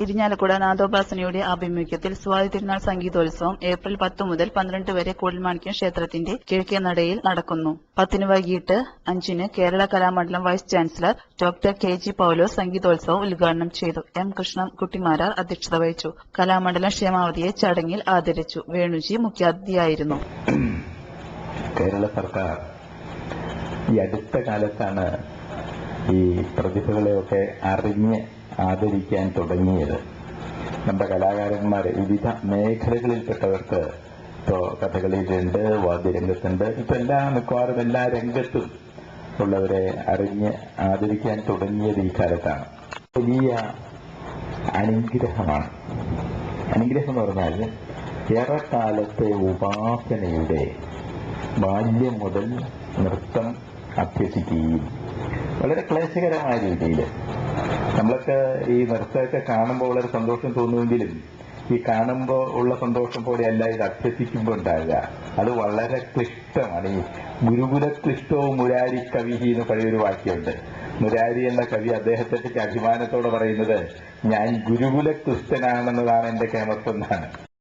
ഇരിഞ്ഞാലക്കുട നാദോപാസനയുടെ ആഭിമുഖ്യത്തിൽ സ്വാതി തിരുനാൾ സംഗീതോത്സവം ഏപ്രിൽ 10 മുതൽ 12 വരെ കൂടൽമാണിക്യം ക്ഷേത്രത്തിന്റെ കിഴക്കേ നടയിൽ നടക്കുന്നു. 10 വൈകിട്ട് 5 Kerala Kalamandalam vice chancellor doctor K G. Paulose സംഗീതോത്സവം ഉദ്ഘാടനം ചെയ്തു. എം. കൃഷ്ണൻകുട്ടിമാരാർ അധ്യക്ഷത വഹിച്ചു. കലാമണ്ഡലം ക്ഷേമാവതിയെ ചടങ്ങിൽ ആദരിച്ചു. വേണുജി മുഖ്യാതിഥിയായിരുന്നു. കേരള സർക്കാർ ഈ അടുത്ത കാലത്താണ് ഈ പ്രതിഭകളെയൊക്കെ അറിഞ്ഞ് ആദരിക്കാൻ തുടങ്ങിയത്. നമ്മുടെ കലാകാരന്മാർ വിവിധ മേഖലകളിൽപ്പെട്ടവർക്ക് ഇപ്പോൾ കഥകളിയിലുണ്ട്, വാദ്യരംഗത്തുണ്ട്, ഇപ്പൊ മിക്കവാറും എല്ലാ രംഗത്തും ഉള്ളവരെ അറിഞ്ഞ് ആദരിക്കാൻ തുടങ്ങിയത് ഈ കാലത്താണ്. വലിയ അനുഗ്രഹമാണ്. അനുഗ്രഹം എന്ന് പറഞ്ഞാൽ ഏറെക്കാലത്തെ ഉപാസനയുടെ ബാല്യം മുതൽ നൃത്തം അഭ്യസിക്കുകയും വളരെ ക്ലേശകരമായ രീതിയിൽ നമ്മളൊക്കെ ഈ നൃത്തമൊക്കെ കാണുമ്പോൾ വളരെ സന്തോഷം തോന്നുമെങ്കിലും ഈ കാണുമ്പോൾ ഉള്ള സന്തോഷം പോലെയല്ല ഇത് അഭ്യസിക്കുമ്പോൾ ഉണ്ടാകുക. അത് വളരെ ക്ലിഷ്ടമാണ്. ഈ ഗുരുകുല ക്ലിഷ്ടവും മുരാരി കവിഹി എന്ന് പഴയൊരു വാക്യമുണ്ട്. മുരാരി എന്ന കവി അദ്ദേഹത്തെ അഭിമാനത്തോടെ പറയുന്നത് ഞാൻ ഗുരുകുല ക്ലിഷ്ടനാണെന്നതാണ് എന്റെ കേമത്വം എന്നാണ്.